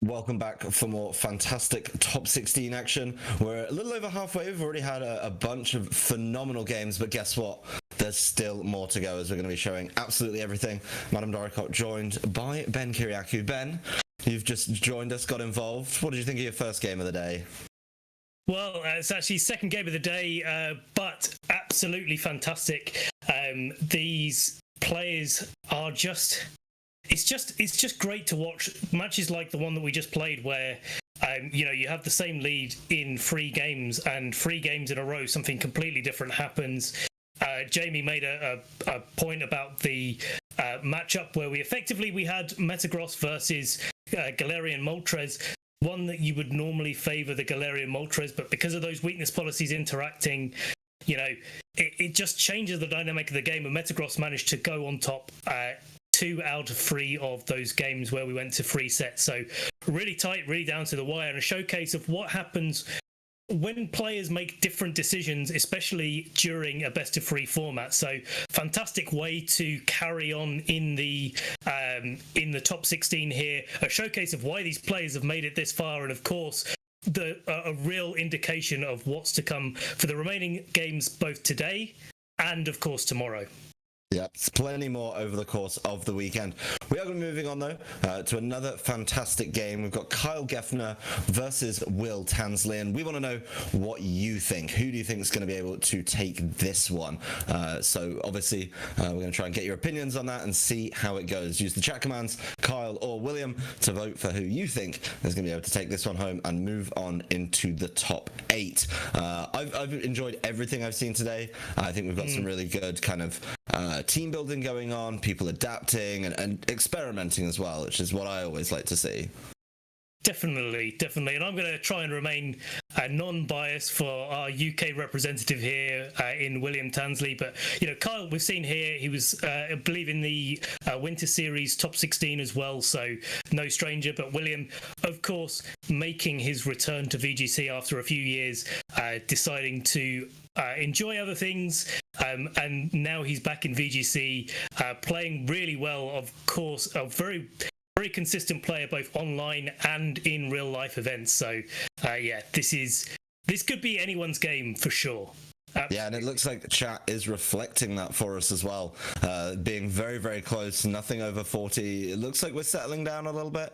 Welcome back for more fantastic top 16 action. We're a little over halfway. We've already had a bunch of phenomenal games, but guess what? There's still more to go as we're going to be showing absolutely everything. Madam Doricott joined by Ben Kiriakou. Ben, you've just joined us, got involved. What did you think of your first game of the day? Well, it's actually second game of the day, but absolutely fantastic. These players are just... It's just great to watch matches like the one that we just played, where you have the same lead in 3 games, and 3 games in a row something completely different happens. Jamie made a point about the matchup where we had Metagross versus Galarian Moltres, one that you would normally favour the Galarian Moltres, but because of those weakness policies interacting, it just changes the dynamic of the game, and Metagross managed to go on top 2 out of 3 of those games where we went to 3 sets. So really tight, really down to the wire, and a showcase of what happens when players make different decisions, especially during a best of 3 format. So fantastic way to carry on in the top 16 here. A showcase of why these players have made it this far, and of course a real indication of what's to come for the remaining games both today and of course tomorrow. Yep, it's plenty more over the course of the weekend. We are going to be moving on, though, to another fantastic game. We've got Kyle Geffner versus Will Tansley, and we want to know what you think. Who do you think is going to be able to take this one? So, obviously, we're going to try and get your opinions on that and see how it goes. Use the chat commands, Kyle or William, to vote for who you think is going to be able to take this one home and move on into the top 8. I've enjoyed everything I've seen today. I think we've got some really good kind of team building going on, people adapting and experimenting as well, which is what I always like to see. Definitely. And I'm going to try and remain non-biased for our UK representative here in William Tansley. But, Kyle, we've seen here, he was, I believe, in the Winter Series top 16 as well, so no stranger. But William, of course, making his return to VGC after a few years, deciding to enjoy other things, and now he's back in VGC, playing really well, of course, a very consistent player both online and in real life events. So this could be anyone's game for sure. Yeah, and it looks like the chat is reflecting that for us as well, being very, very close, nothing over 40. It looks like we're settling down a little bit,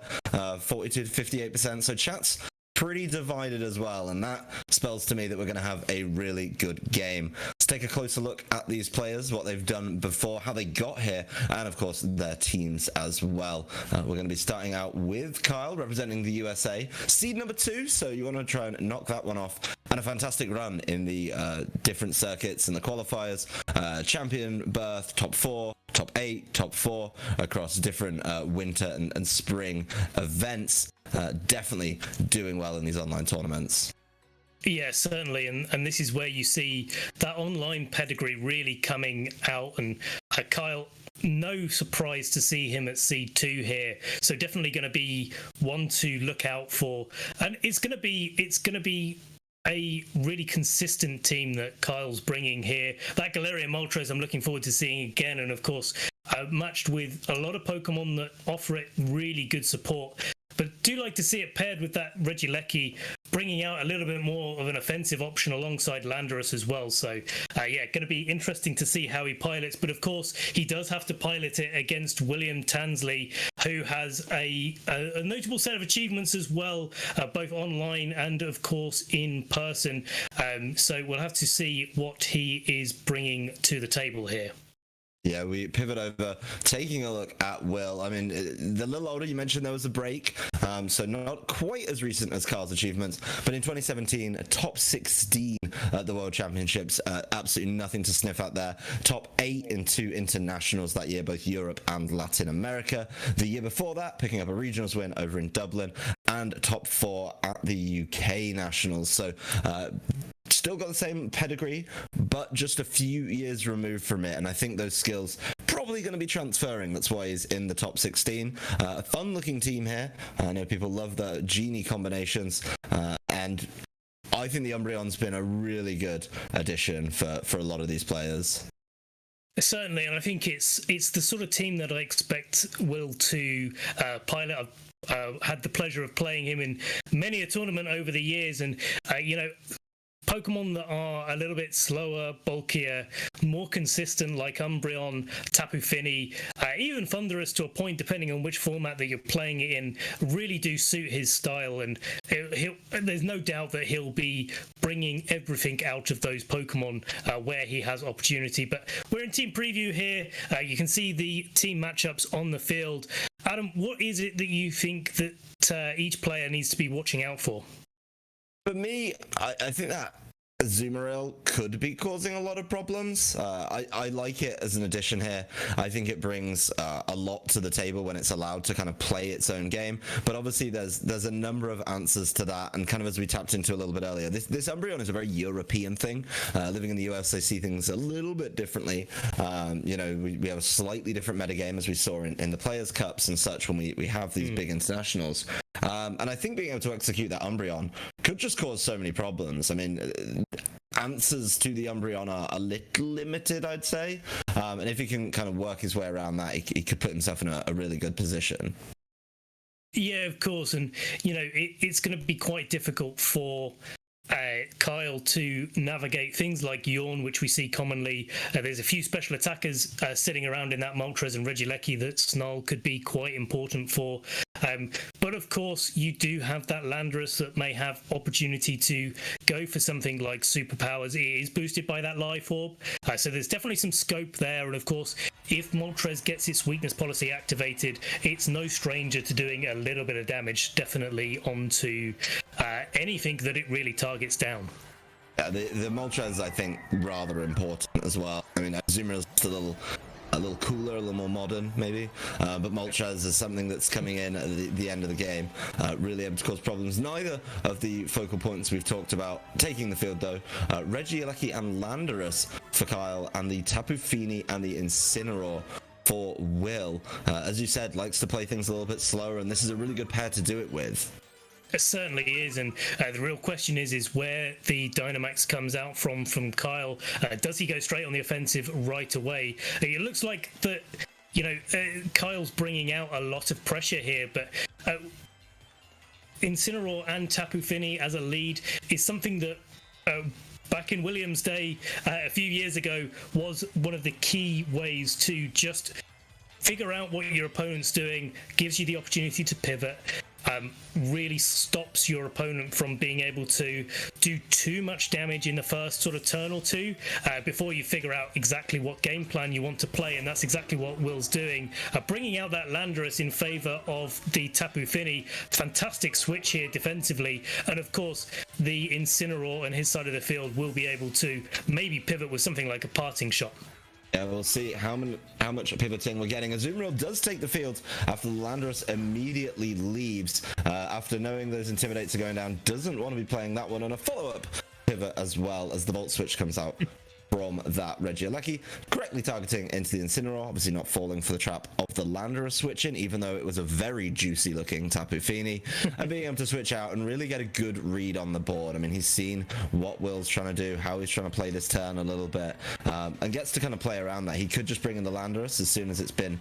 42 to 58%. So chat's pretty divided as well, and that spells to me that we're going to have a really good game. Let's take a closer look at these players, what they've done before, how they got here, and of course their teams as well. We're going to be starting out with Kyle representing the USA, seed number 2, so you want to try and knock that one off, and a fantastic run in the different circuits and the qualifiers, champion berth, top 4, top 8, top 4 across different winter and spring events. Definitely doing well in these online tournaments. Yeah, certainly, and this is where you see that online pedigree really coming out, and Kyle, no surprise to see him at seed 2 here, so definitely going to be one to look out for, and it's going to be a really consistent team that Kyle's bringing here. That Galarian Moltres I'm looking forward to seeing again, and of course matched with a lot of Pokemon that offer it really good support. But do like to see it paired with that Regieleki, bringing out a little bit more of an offensive option alongside Landorus as well. So, going to be interesting to see how he pilots. But of course, he does have to pilot it against William Tansley, who has a notable set of achievements as well, both online and, of course, in person. So we'll have to see what he is bringing to the table here. Yeah, we pivot over, taking a look at Will. I mean, the little older, you mentioned there was a break, so not quite as recent as Carl's achievements, but in 2017, top 16 at the World Championships, absolutely nothing to sniff at there. Top 8 in 2 internationals that year, both Europe and Latin America. The year before that, picking up a regionals win over in Dublin, and top 4 at the UK Nationals. So, still got the same pedigree, but just a few years removed from it, and I think those skills probably going to be transferring. That's why he's in the top 16. A fun looking team here. I know people love the Genie combinations, and I think the Umbreon's been a really good addition for a lot of these players. Certainly, and I think it's the sort of team that I expect Will to pilot. I've had the pleasure of playing him in many a tournament over the years, and Pokemon that are a little bit slower, bulkier, more consistent, like Umbreon, Tapu Fini, even Thunderous to a point, depending on which format that you're playing it in, really do suit his style. And there's no doubt that he'll be bringing everything out of those Pokemon where he has opportunity. But we're in team preview here. You can see the team matchups on the field. Adam, what is it that you think that each player needs to be watching out for? For me, I think that Azumarill could be causing a lot of problems. I like it as an addition here. I think it brings a lot to the table when it's allowed to kind of play its own game. But obviously, there's a number of answers to that. And kind of as we tapped into a little bit earlier, this Umbreon is a very European thing. Living in the US, they see things a little bit differently. We have a slightly different metagame as we saw in the Players' Cups and such when we have these big internationals. And I think being able to execute that Umbreon could just cause so many problems. I mean, answers to the Umbreon are a little limited, I'd say. And if he can kind of work his way around that, he could put himself in a really good position. Yeah, of course. And, it's going to be quite difficult for Kyle to navigate things like Yawn, which we see commonly. There's a few special attackers sitting around in that Moltres and Regieleki that Snarl could be quite important for. But of course, you do have that Landorus that may have opportunity to go for something like superpowers. It is boosted by that Life Orb, so there's definitely some scope there. And of course, if Moltres gets its weakness policy activated, it's no stranger to doing a little bit of damage, definitely onto anything that it really targets down. Yeah, the Moltres, I think, rather important as well. I mean, Azumarill's just a little cooler, a little more modern, maybe. But Moltres is something that's coming in at the end of the game, really able to cause problems. Neither of the focal points we've talked about taking the field, though. Regieleki and Landorus for Kyle, and the Tapu Fini and the Incineroar for Will. As you said, likes to play things a little bit slower, and this is a really good pair to do it with. It certainly is, and the real question is where the Dynamax comes out from Kyle. Does he go straight on the offensive right away? It looks like that, Kyle's bringing out a lot of pressure here, but Incineroar and Tapu Fini as a lead is something that back in Williams' day a few years ago was one of the key ways to just figure out what your opponent's doing, gives you the opportunity to pivot. Really stops your opponent from being able to do too much damage in the first sort of turn or two before you figure out exactly what game plan you want to play, and that's exactly what Will's doing. Bringing out that Landorus in favour of the Tapu Fini, fantastic switch here defensively, and of course the Incineroar and his side of the field will be able to maybe pivot with something like a parting shot. Yeah, we'll see how much pivoting we're getting. Azumarill does take the field after Landorus immediately leaves. After knowing those Intimidates are going down, doesn't want to be playing that one on a follow-up pivot as well as the Volt Switch comes out from that Regieleki, correctly targeting into the Incineroar, obviously not falling for the trap of the Landorus switching, even though it was a very juicy looking Tapu Fini, and being able to switch out and really get a good read on the board. I mean, he's seen what Will's trying to do, how he's trying to play this turn a little bit, and gets to kind of play around that. He could just bring in the Landorus as soon as it's been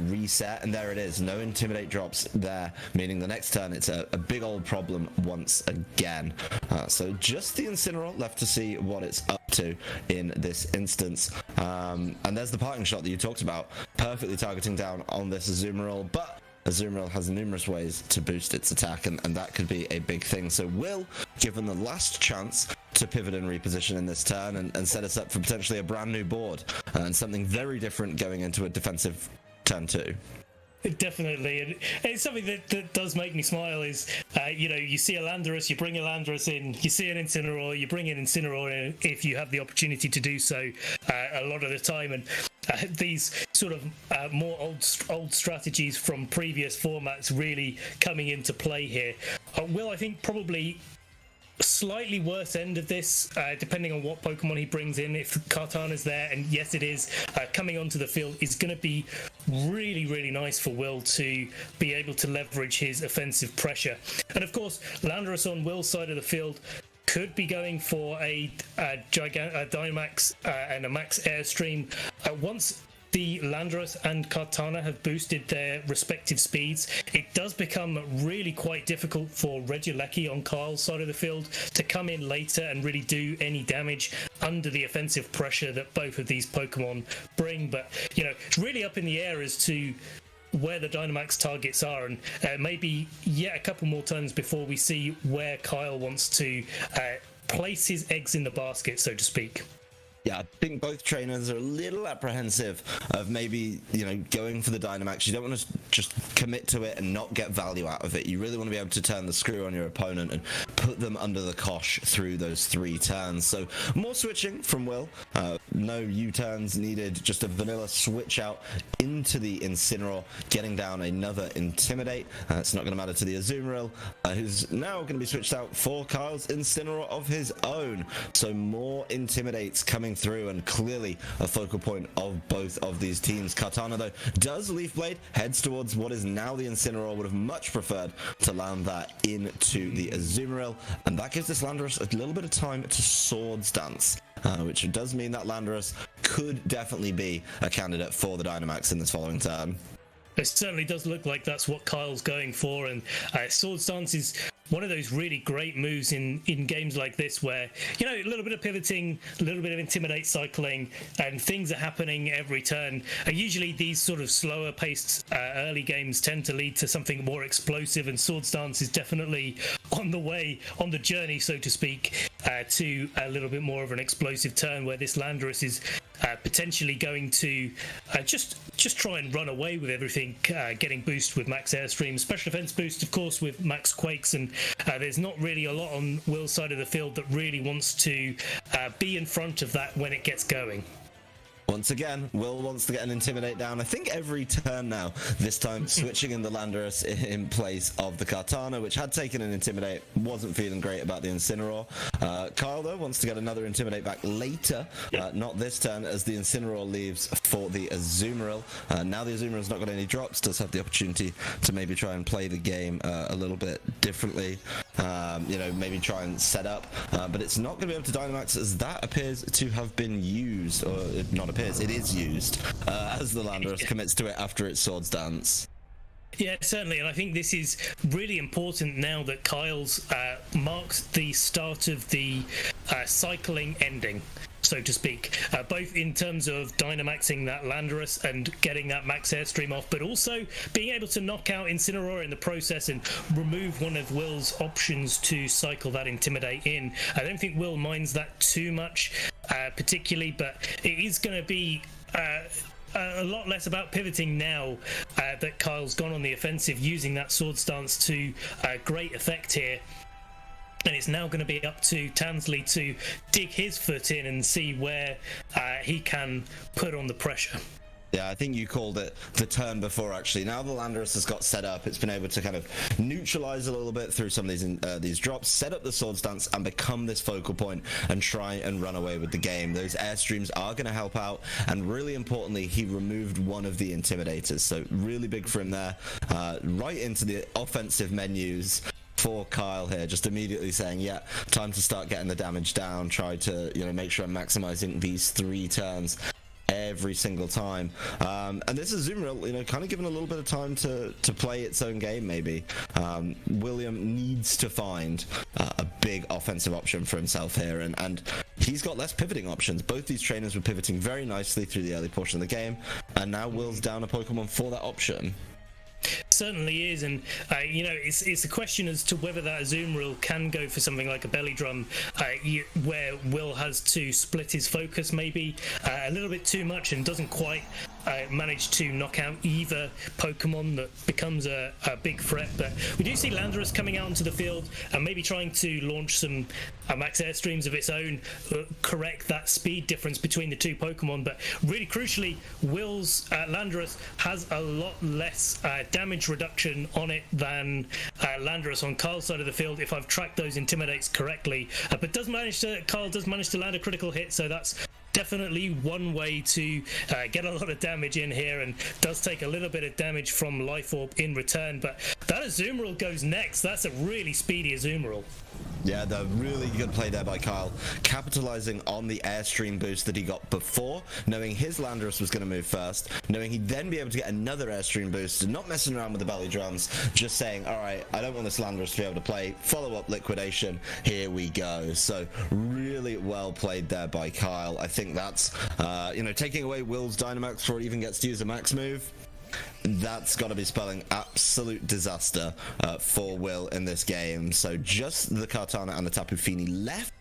reset, and there it is, no Intimidate drops there, meaning the next turn it's a big old problem once again. So just the Incineroar left to see what it's up to in this instance, and there's the parting shot that you talked about, perfectly targeting down on this Azumarill, but Azumarill has numerous ways to boost its attack, and that could be a big thing. So Will given the last chance to pivot and reposition in this turn and set us up for potentially a brand new board and something very different going into a defensive turn 2. Definitely, and it's something that does make me smile is, you see a Landorus, you bring a Landorus in, you see an Incineroar, you bring an Incineroar in if you have the opportunity to do so a lot of the time, and these sort of more old strategies from previous formats really coming into play here. Will, I think, probably slightly worse end of this, depending on what Pokemon he brings in. If Kartana's there, and yes it is, coming onto the field is going to be really nice for Will to be able to leverage his offensive pressure. And of course, Landorus on Will's side of the field, could be going for a Dynamax and a Max Airstream. Once the Landorus and Kartana have boosted their respective speeds, it does become really quite difficult for Regieleki on Kyle's side of the field to come in later and really do any damage under the offensive pressure that both of these Pokemon bring. But, you know, it's really up in the air as to where the Dynamax targets are, and maybe yet a couple more turns before we see where Kyle wants to place his eggs in the basket, so to speak. Yeah, I think both trainers are a little apprehensive of maybe, you know, going for the Dynamax. You don't want to just commit to it and not get value out of it. You really want to be able to turn the screw on your opponent and put them under the cosh through those 3 turns. So more switching from Will. No U-turns needed, just a vanilla switch out into the Incineroar, getting down another Intimidate. It's not going to matter to the Azumarill, who's now going to be switched out for Kyle's Incineroar of his own. So more Intimidates coming through, and clearly a focal point of both of these teams. Kartana, though, does Leaf Blade, heads towards what is now the Incineroar. Would have much preferred to land that into the Azumarill, and that gives this Landorus a little bit of time to Swords Dance, which does mean that Landorus could definitely be a candidate for the Dynamax in this following turn. It certainly does look like that's what Kyle's going for, and Swords Dance is one of those really great moves in games like this where, you know, a little bit of pivoting, a little bit of Intimidate cycling, and things are happening every turn. Usually these sort of slower paced early games tend to lead to something more explosive, and Swords Dance is definitely on the way, on the journey, so to speak, to a little bit more of an explosive turn where this Landorus is potentially going to just try and run away with everything, getting boost with Max Airstream, special defense boost, of course, with Max Quakes, and there's not really a lot on Will's side of the field that really wants to be in front of that when it gets going. Once again, Will wants to get an Intimidate down, I think every turn now, this time switching in the Landorus in place of the Kartana, which had taken an Intimidate, wasn't feeling great about the Incineroar. Kyle, though, wants to get another Intimidate back later, not this turn, as the Incineroar leaves for the Azumarill. Now the Azumarill's not got any drops, does have the opportunity to maybe try and play the game a little bit differently, you know, maybe try and set up, but it's not going to be able to Dynamax, as that appears to have been used, or not appears, it is used, as the Landorus commits to it after its Swords Dance. Yeah, certainly, and I think this is really important now that Kyle's marks the start of the cycling ending, so to speak, both in terms of Dynamaxing that Landorus and getting that Max Airstream off, but also being able to knock out Incineroar in the process and remove one of Will's options to cycle that Intimidate in. I don't think Will minds that too much, particularly, but it is going to be a lot less about pivoting now that Kyle's gone on the offensive, using that Swords Dance to great effect here. And it's now going to be up to Tansley to dig his foot in and see where he can put on the pressure. Yeah, I think you called it the turn before, actually. Now the Landorus has got set up, it's been able to kind of neutralize a little bit through some of these drops, set up the Swords Dance, and become this focal point and try and run away with the game. Those Airstreams are going to help out, and really importantly, he removed one of the Intimidators, so really big for him there. Right into the offensive menus for Kyle here, just immediately saying, yeah, time to start getting the damage down, try to, you know, make sure I'm maximizing these 3 turns every single time. And this is Azumarill, you know, kind of given a little bit of time to play its own game, maybe. William needs to find a big offensive option for himself here, and he's got less pivoting options. Both these trainers were pivoting very nicely through the early portion of the game, and now Will's down a Pokemon for that option. Certainly is, and you know, it's a question as to whether that Azumarill can go for something like a belly drum, where Will has to split his focus maybe a little bit too much and doesn't quite manage to knock out either Pokemon that becomes a big threat. But we do see Landorus coming out onto the field and maybe trying to launch some Max Airstreams of its own, correct that speed difference between the 2 Pokemon. But really crucially, Will's Landorus has a lot less damage reduction on it than Landorus on Kyle's side of the field, if I've tracked those Intimidates correctly. But Kyle does manage to land a critical hit, so that's definitely one way to get a lot of damage in here, and does take a little bit of damage from Life Orb in return. But that Azumarill goes next. That's a really speedy Azumarill. Yeah, the really good play there by Kyle, capitalizing on the Airstream boost that he got before, knowing his Landorus was going to move first, knowing he'd then be able to get another Airstream boost, and not messing around with the belly drums, just saying, all right, I don't want this Landorus to be able to play, follow up liquidation, here we go. So really well played there by Kyle. I think that's, taking away Will's Dynamax before it even gets to use a max move. That's got to be spelling absolute disaster for Will in this game. So just the Kartana and the Tapu Fini left.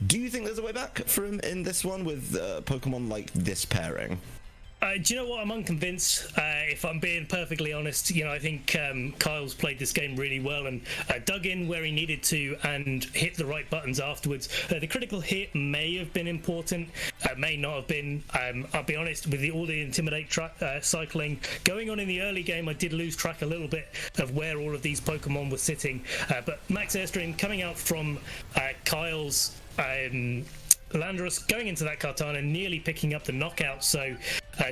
Do you think there's a way back for him in this one with Pokemon like this pairing? Do you know what? I'm unconvinced. If I'm being perfectly honest, I think Kyle's played this game really well and dug in where he needed to and hit the right buttons afterwards. The critical hit may have been important, may not have been. I'll be honest, with all the Intimidate cycling going on in the early game, I did lose track a little bit of where all of these Pokemon were sitting. But Max Airstream coming out from Kyle's Landorus, going into that Kartana, nearly picking up the knockout, so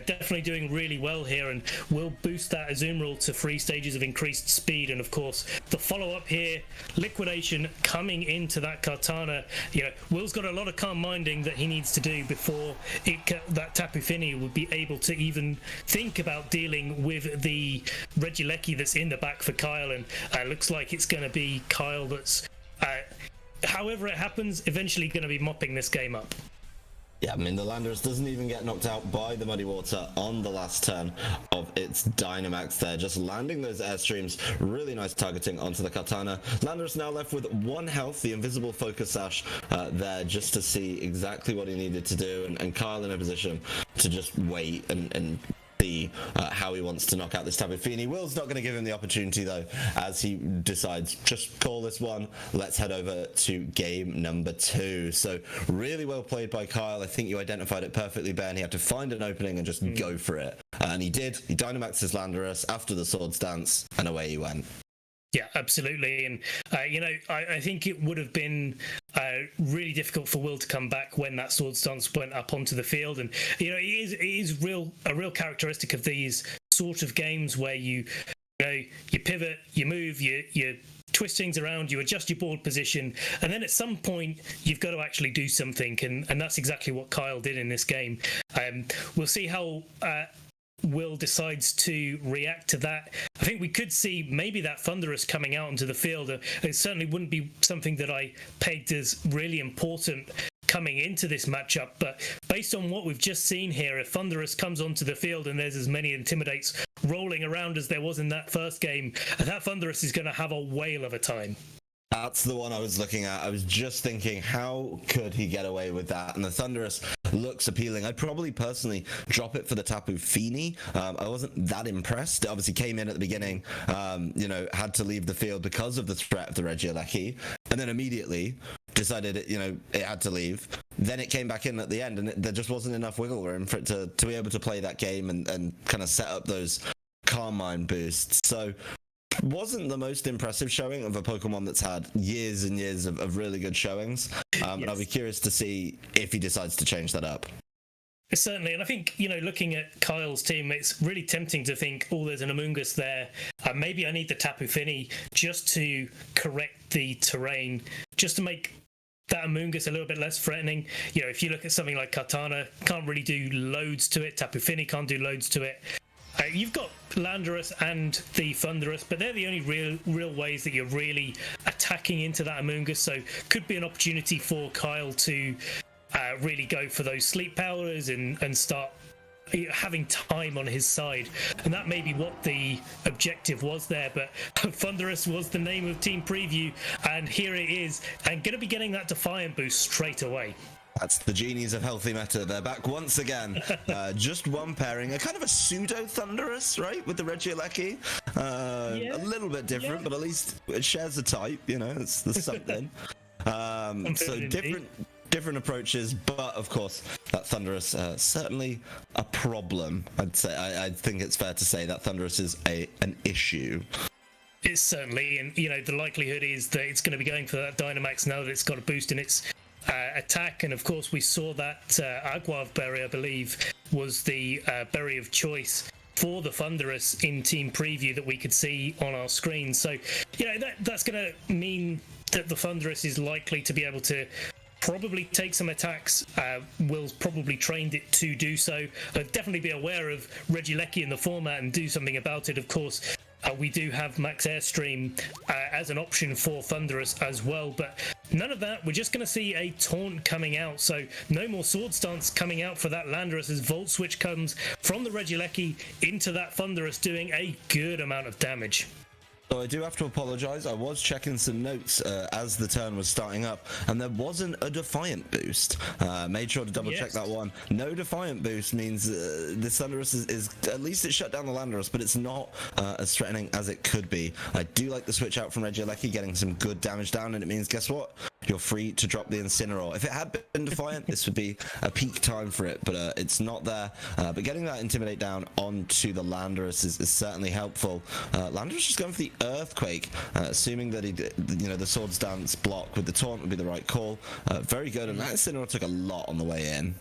definitely doing really well here, and will boost that Azumarill to 3 stages of increased speed. And of course the follow-up here, liquidation coming into that Kartana. Will's got a lot of calm minding that he needs to do before that Tapu Fini would be able to even think about dealing with the Regieleki that's in the back for Kyle, and looks like it's going to be Kyle that's however it happens, eventually going to be mopping this game up. Yeah, I mean, the Landorus doesn't even get knocked out by the Muddy Water on the last turn of its Dynamax there, just landing those Airstreams. Really nice targeting onto the Kartana. Landorus now left with 1 health, the invisible Focus Sash there, just to see exactly what he needed to do, and Kyle in a position to just wait and see how he wants to knock out this Tapu Fini. Will's not going to give him the opportunity though, as he decides, just call this one, let's head over to game number 2. So really well played by Kyle. I think you identified it perfectly, Ben. He had to find an opening and just go for it, and he did. He Dynamaxed his Landorus after the Swords Dance, and away he went. Yeah, absolutely. And, I think it would have been really difficult for Will to come back when that Swords Dance went up onto the field. And, it is a real characteristic of these sort of games where you pivot, you move, you twist things around, you adjust your board position, and then at some point you've got to actually do something. And that's exactly what Kyle did in this game. We'll see how Will decides to react to that. I think we could see maybe that Thunderous coming out into the field. It certainly wouldn't be something that I pegged as really important coming into this matchup, but based on what we've just seen here, if Thunderous comes onto the field and there's as many Intimidates rolling around as there was in that first game, that Thunderous is going to have a whale of a time. That's the one I was looking at. I was just thinking, how could he get away with that? And the Thunderous looks appealing. I'd probably personally drop it for the Tapu Fini. I wasn't that impressed. It obviously came in at the beginning, had to leave the field because of the threat of the Regieleki, and then immediately decided it had to leave. Then it came back in at the end, and there just wasn't enough wiggle room for it to be able to play that game and kind of set up those Calm Mind boosts. So wasn't the most impressive showing of a Pokemon that's had years and years of really good showings. And I'll be curious to see if he decides to change that up. Certainly, and I think, looking at Kyle's team, it's really tempting to think, there's an Amoonguss there. Maybe I need the Tapu Fini just to correct the terrain, just to make that Amoonguss a little bit less threatening. If you look at something like Kartana, can't really do loads to it. Tapu Fini can't do loads to it. You've got Landorus and the Thunderous, but they're the only real ways that you're really attacking into that Amoonguss, so could be an opportunity for Kyle to really go for those sleep powers and start having time on his side. And that may be what the objective was there, but Thunderous was the name of Team Preview, and here it is, and going to be getting that Defiant boost straight away. That's the genies of Healthy Meta. They're back once again. Just one pairing, a kind of a pseudo Thunderous, right, with the Regieleki. A little bit different, but at least it shares a type. There's something. So different approaches, but of course that Thunderous certainly a problem. I'd say. I think it's fair to say that Thunderous is an issue. It's certainly, and the likelihood is that it's going to be going for that Dynamax now that it's got a boost in its attack. And of course, we saw that Aguav berry, I believe, was the berry of choice for the Thunderous in team preview that we could see on our screen. So, that's going to mean that the Thunderous is likely to be able to probably take some attacks. Will's probably trained it to do so. Definitely be aware of Regieleki in the format and do something about it. Of course, we do have Max Airstream as an option for Thunderous as well, but none of that. We're just going to see a taunt coming out, so no more Sword Stance coming out for that Landorus as Volt Switch comes from the Regieleki into that Thunderous, doing a good amount of damage. So I do have to apologise. I was checking some notes as the turn was starting up, and there wasn't a Defiant boost. Made sure to double check that one. No Defiant boost means the Thunderous is at least it shut down the Landorus, but it's not as threatening as it could be. I do like the switch out from Regieleki, getting some good damage down, and it means, guess what? You're free to drop the Incineroar. If it had been Defiant, this would be a peak time for it, but it's not there. But getting that Intimidate down onto the Landorus is certainly helpful. Landorus just going for the Earthquake, assuming that the Swords Dance block with the taunt would be the right call. Very good, and that Incineroar took a lot on the way in.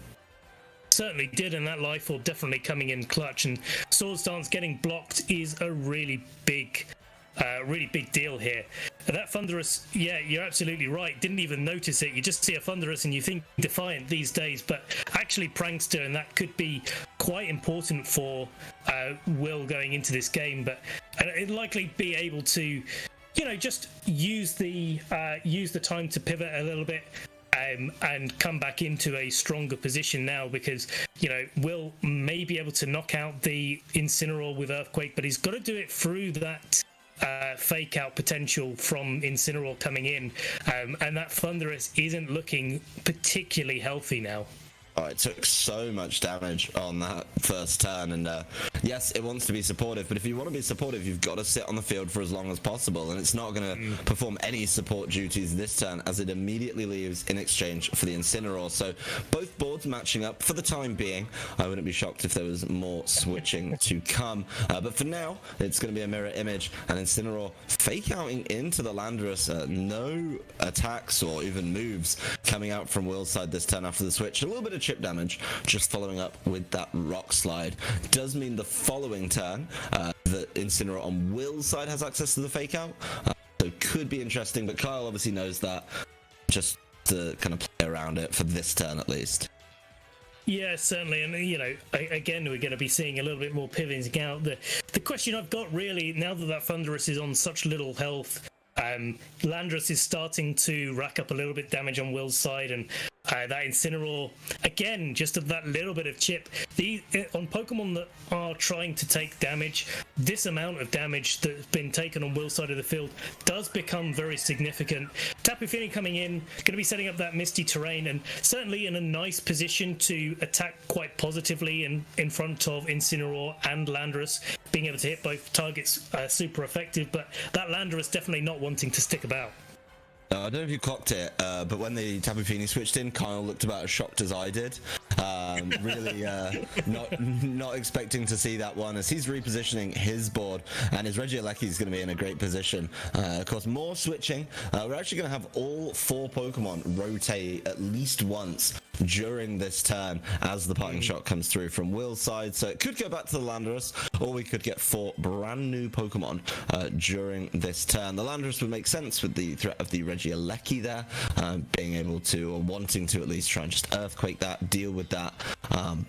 Certainly did, and that Life Orb definitely coming in clutch, and Swords Dance getting blocked is a really big deal here. That Thunderous, yeah, you're absolutely right, didn't even notice it. You just see a Thunderous and you think Defiant these days, but actually Prankster, and that could be quite important for Will going into this game. But it'll likely be able to, just use the time to pivot a little bit. And come back into a stronger position now, because Will may be able to knock out the Incineroar with Earthquake, but he's got to do it through that fake out potential from Incineroar coming in, and that Thunderous isn't looking particularly healthy now. Oh, it took so much damage on that first turn, and yes, it wants to be supportive, but if you want to be supportive, you've got to sit on the field for as long as possible, and it's not going to perform any support duties this turn, as it immediately leaves in exchange for the Incineroar. So both boards matching up for the time being. I wouldn't be shocked if there was more switching to come, but for now, it's going to be a mirror image, and Incineroar fake-outing into the Landorus. No attacks or even moves coming out from Will's side this turn after the switch. A little bit of chip damage, just following up with that Rock Slide. Does mean the following turn, the Incineroar on Will's side has access to the fake out, so could be interesting, but Kyle obviously knows that, just to kind of play around it for this turn at least. Yeah, certainly, and again, we're going to be seeing a little bit more pivoting out. The question I've got really, now that Thunderous is on such little health, Landorus is starting to rack up a little bit damage on Will's side, and that Incineroar, again, just that little bit of chip. On Pokemon that are trying to take damage, this amount of damage that's been taken on Will's side of the field does become very significant. Tapu Fini coming in, going to be setting up that misty terrain, and certainly in a nice position to attack quite positively in front of Incineroar and Landorus, being able to hit both targets super effective, but that Landorus definitely not wanting to stick about. I don't know if you clocked it, but when the Tapu Fini switched in, Kyle looked about as shocked as I did. Really not expecting to see that one, as he's repositioning his board, and his Regieleki is going to be in a great position. Of course, more switching. We're actually going to have all 4 Pokemon rotate at least once during this turn as the parting shot comes through from Will's side, so it could go back to the Landorus, or we could get 4 brand new Pokemon during this turn. The Landorus would make sense with the threat of the Regieleki there, being able to, or wanting to at least, try and just Earthquake that, deal with that,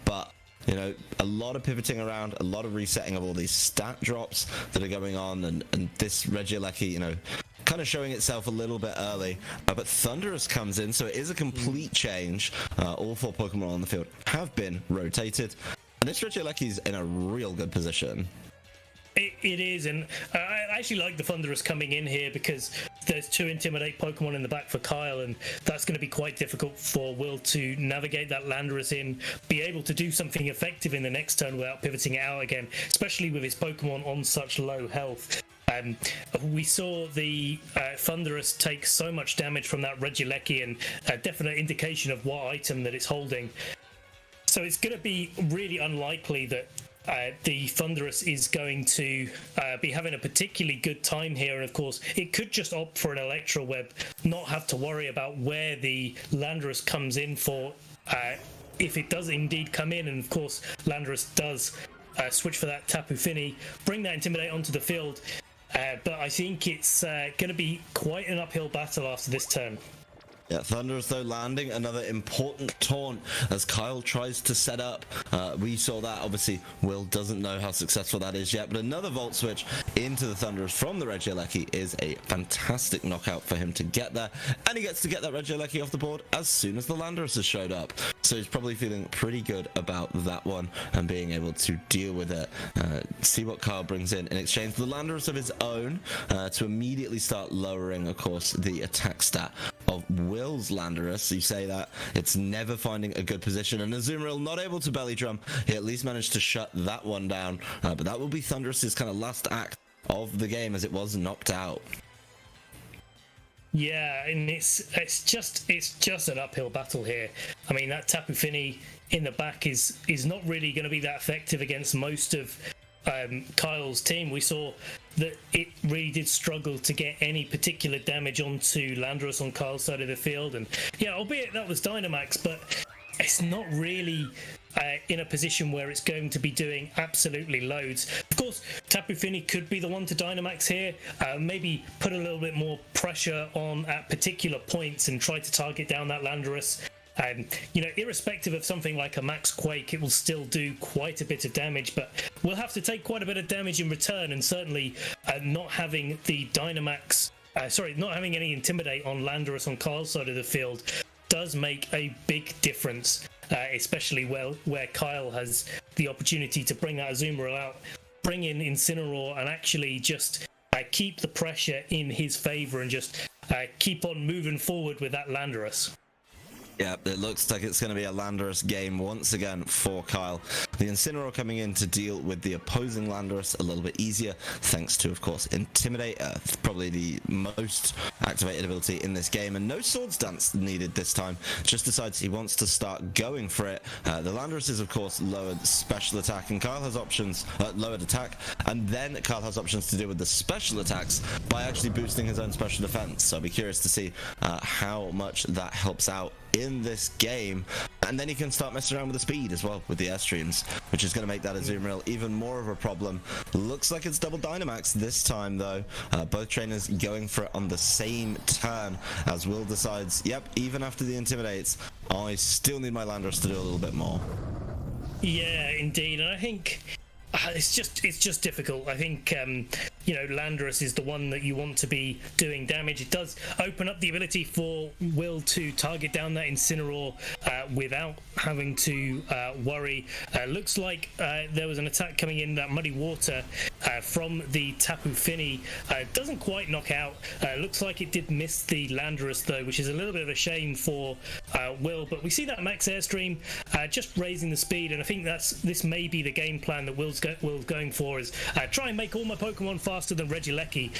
but a lot of pivoting around, a lot of resetting of all these stat drops that are going on, and this Regieleki, kind of showing itself a little bit early, but Thunderous comes in, so it is a complete change. All 4 Pokemon on the field have been rotated, and this Regieleki is in a real good position. It is, and I actually like the Thunderous coming in here, because there's 2 Intimidate Pokemon in the back for Kyle, and that's going to be quite difficult for Will to navigate that Landorus in, be able to do something effective in the next turn without pivoting it out again, especially with his Pokemon on such low health. We saw the Thunderous take so much damage from that Regieleki, and a definite indication of what item that it's holding. So it's going to be really unlikely that the Thunderous is going to be having a particularly good time here, and of course it could just opt for an Electro Web, not have to worry about where the Landorus comes in for, if it does indeed come in, and of course Landorus does switch for that Tapu Fini, bring that Intimidate onto the field, but I think it's going to be quite an uphill battle after this turn. Yeah, Thunderous though landing another important taunt as Kyle tries to set up. We saw that, obviously Will doesn't know how successful that is yet, but another Volt Switch into the Thunderous from the Regieleki is a fantastic knockout for him to get there, and he gets to get that Regieleki off the board as soon as the Landorus has showed up. So he's probably feeling pretty good about that one and being able to deal with it. See what Kyle brings in exchange for the Landorus of his own to immediately start lowering, of course, the attack stat of Will's Landorus. You say that it's never finding a good position, and Azumarill not able to belly drum. He at least managed to shut that one down, but that will be Thunderous's kind of last act of the game as it was knocked out. Yeah, and it's just an uphill battle here. I mean, that Tapu Fini in the back is not really going to be that effective against most of Kyle's team. We saw that it really did struggle to get any particular damage onto Landorus on Kyle's side of the field, and yeah, albeit that was Dynamax, but it's not really in a position where it's going to be doing absolutely loads. Of course, Tapu Fini could be the one to Dynamax here, maybe put a little bit more pressure on at particular points and try to target down that Landorus. You know, irrespective of something like a Max Quake, it will still do quite a bit of damage, but we'll have to take quite a bit of damage in return, and certainly not having the Dynamax, not having any Intimidate on Landorus on Kyle's side of the field does make a big difference, especially where Kyle has the opportunity to bring that Azumarill out, bring in Incineroar, and actually just keep the pressure in his favor and just keep on moving forward with that Landorus. Yeah, it looks like it's going to be a Landorus game once again for Kyle. The Incineroar coming in to deal with the opposing Landorus a little bit easier, thanks to, of course, Intimidate, probably the most activated ability in this game, and no Swords Dance needed this time. Just decides he wants to start going for it. The Landorus is, of course, lowered special attack, and Kyle has options, lowered attack, and then Kyle has options to deal with the special attacks by actually boosting his own special defense. So I'll be curious to see how much that helps out in this game, and then he can start messing around with the speed as well with the airstreams, which is going to make that Azumarill even more of a problem. Looks like it's double Dynamax this time though. Both trainers going for it on the same turn as Will decides, yep, even after the Intimidates, I still need my Landorus to do a little bit more. Yeah, indeed, and I think it's just difficult. I think you know, Landorus is the one that you want to be doing damage. It does open up the ability for Will to target down that Incineroar without having to worry. Looks like there was an attack coming in, that Muddy Water from the Tapu Fini. Doesn't quite knock out. Looks like it did miss the Landorus though, which is a little bit of a shame for Will. But we see that Max Airstream just raising the speed, and I think this may be the game plan that Will's going for, is try and make all my Pokemon faster than Regieleki.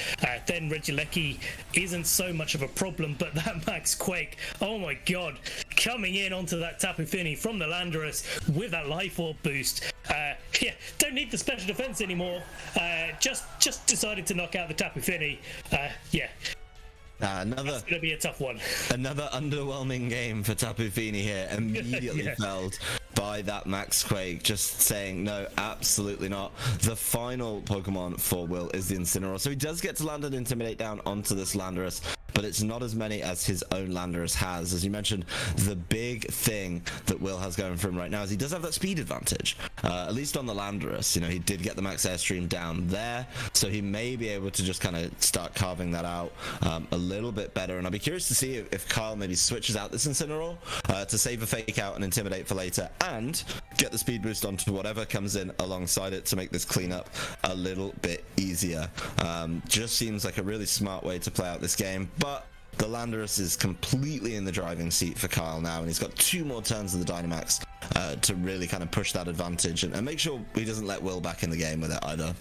Then Regieleki isn't so much of a problem, but that Max Quake, oh my god, coming in onto that Tapu Fini from the Landorus with that Life Orb boost. Yeah, don't need the special defense anymore. Just decided to knock out the Tapu Fini. Yeah. Another going to be a tough one. Another underwhelming game for Tapu Fini here, immediately Yeah. felled by that Max Quake, just saying no, absolutely not. The final Pokemon for Will is the Incineroar, so he does get to land and Intimidate down onto this Landorus, but it's not as many as his own Landorus has. As you mentioned, the big thing that Will has going for him right now is he does have that speed advantage, at least on the Landorus. You know, he did get the Max Airstream down there, so he may be able to just kind of start carving that out a little bit better, and I'll be curious to see if Kyle maybe switches out this Incineroar to save a Fake Out and Intimidate for later, and get the speed boost onto whatever comes in alongside it to make this cleanup a little bit easier. Just seems like a really smart way to play out this game, but the Landorus is completely in the driving seat for Kyle now, and he's got 2 more turns of the Dynamax to really kind of push that advantage and make sure he doesn't let Will back in the game with it either.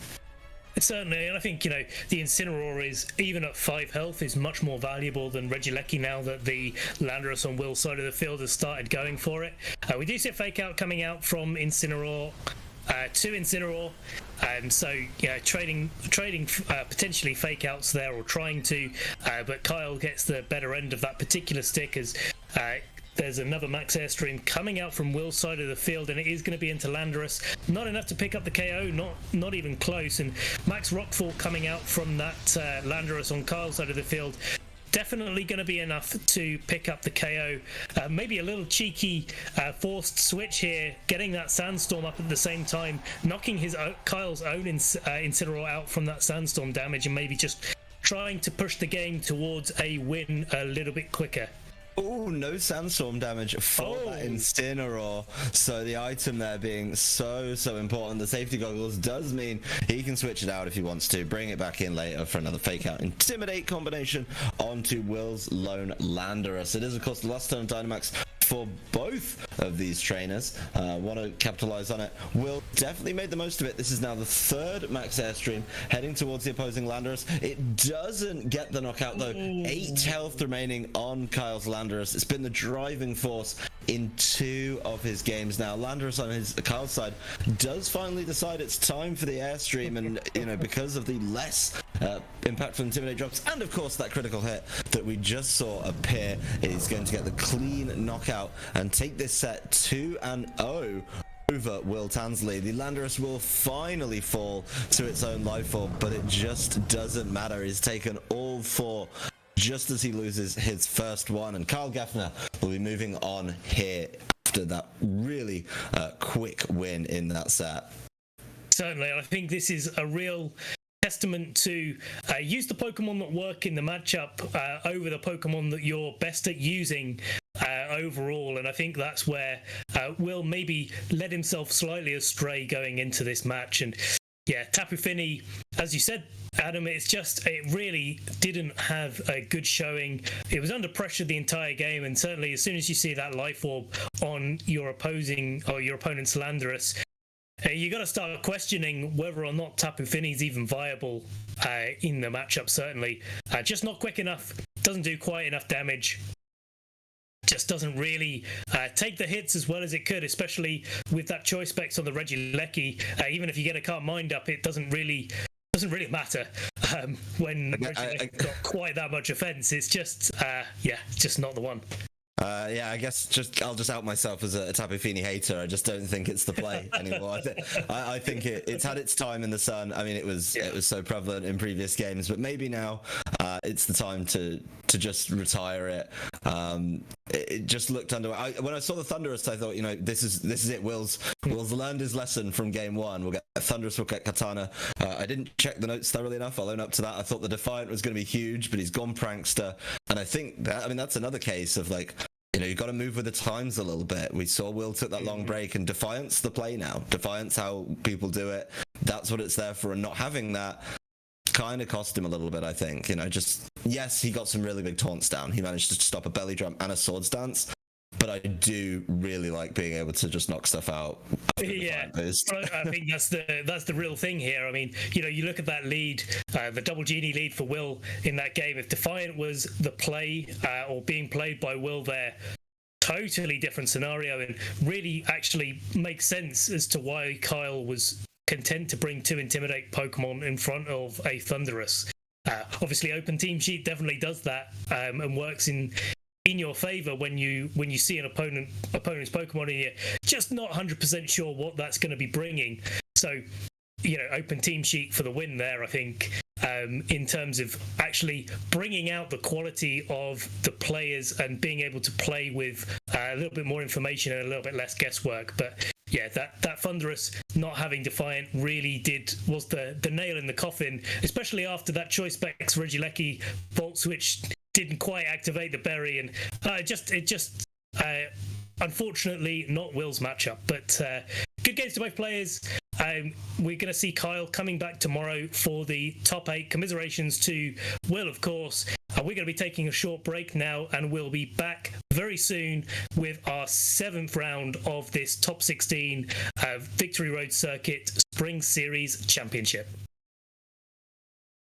Certainly, and I think, you know, the Incineroar is, even at 5 health, is much more valuable than Regieleki now that the Landorus on Will's side of the field has started going for it. We do see a Fake Out coming out from Incineroar. two Incineroar. So yeah, trading potentially fake outs there, or trying to, but Kyle gets the better end of that particular stick as there's another max airstream coming out from Will's side of the field, and it is going to be into Landorus. Not enough to pick up the KO, not even close. And max rockfall coming out from that Landorus on Kyle's side of the field. Definitely going to be enough to pick up the KO. Maybe a little cheeky forced switch here, getting that Sandstorm up at the same time, knocking Kyle's own Incineroar out from that Sandstorm damage, and maybe just trying to push the game towards a win a little bit quicker. Oh, no Sandstorm damage for that Incineroar. So the item there being so important. The safety goggles does mean he can switch it out if he wants to, bring it back in later for another fake out Intimidate combination onto Will's lone Landorus. It is, of course, the last turn of Dynamax for both of these trainers. Want to capitalize on it. Will definitely made the most of it. This is now the third max airstream heading towards the opposing Landorus. It doesn't get the knockout though. 8 health remaining on Kyle's Landorus. It's been the driving force in 2 of his games now. Landorus on Kyle's side does finally decide it's time for the airstream, and because of the less impactful Intimidate drops, and of course that critical hit that we just saw appear, is going to get the clean knockout and take this set 2-0 over Will Tansley. The Landorus will finally fall to its own life form, but it just doesn't matter. He's taken all 4 just as he loses his first one, and Kyle Geffner will be moving on here after that really quick win in that set. Certainly, I think this is a real testament to use the Pokemon that work in the matchup over the Pokemon that you're best at using overall, and I think that's where Will maybe led himself slightly astray going into this match. And yeah, Tapu Fini, as you said, Adam, it really didn't have a good showing. It was under pressure the entire game, and certainly as soon as you see that Life Orb on your opponent's Landorus, you got to start questioning whether or not Tapu Fini's even viable in the matchup. Certainly, just not quick enough. Doesn't do quite enough damage. Just doesn't really take the hits as well as it could, especially with that choice specs on the Regieleki. Even if you get a Calm Mind up, it doesn't really matter when Regieleki got quite that much offense. It's just just not the one. I guess I'll just out myself as a Tapu Fini hater. I just don't think it's the play anymore. I think it's had its time in the sun. I mean, it was so prevalent in previous games, but maybe now it's the time to just retire it. It just looked under. When I saw the Thunderous, I thought, this is it. Will's learned his lesson from game 1. We'll get Thunderous, we'll get Katana. I didn't check the notes thoroughly enough. I'll own up to that. I thought the Defiant was going to be huge, but he's gone Prankster, and I think that's another case of you've got to move with the times a little bit. We saw Will took that long break, and Defiant's the play now. Defiant's how people do it. That's what it's there for, and not having that kind of cost him a little bit, I think. Yes, he got some really big taunts down. He managed to stop a belly drum and a swords dance, but I do really like being able to just knock stuff out. Yeah, I think that's the real thing here. I mean, you look at that lead, the double genie lead for Will in that game. If Defiant was the play or being played by Will there, totally different scenario, and really actually makes sense as to why Kyle was content to bring 2 Intimidate Pokemon in front of a Thunderous. Obviously, Open Team Sheet definitely does that and works in your favor when you see an opponent's Pokemon and you're just not 100% sure what that's going to be bringing. So, Open Team Sheet for the win there, I think, in terms of actually bringing out the quality of the players and being able to play with a little bit more information and a little bit less guesswork. But yeah, that Thunderous not having Defiant really was the nail in the coffin, especially after that Choice Specs Regieleki Volt Switch didn't quite activate the berry, and unfortunately not Will's matchup. But good games to both players. We're going to see Kyle coming back tomorrow for the top 8. Commiserations to Will, of course. We're going to be taking a short break now, and we'll be back very soon with our 7th round of this top 16 Victory Road Circuit Spring Series Championship.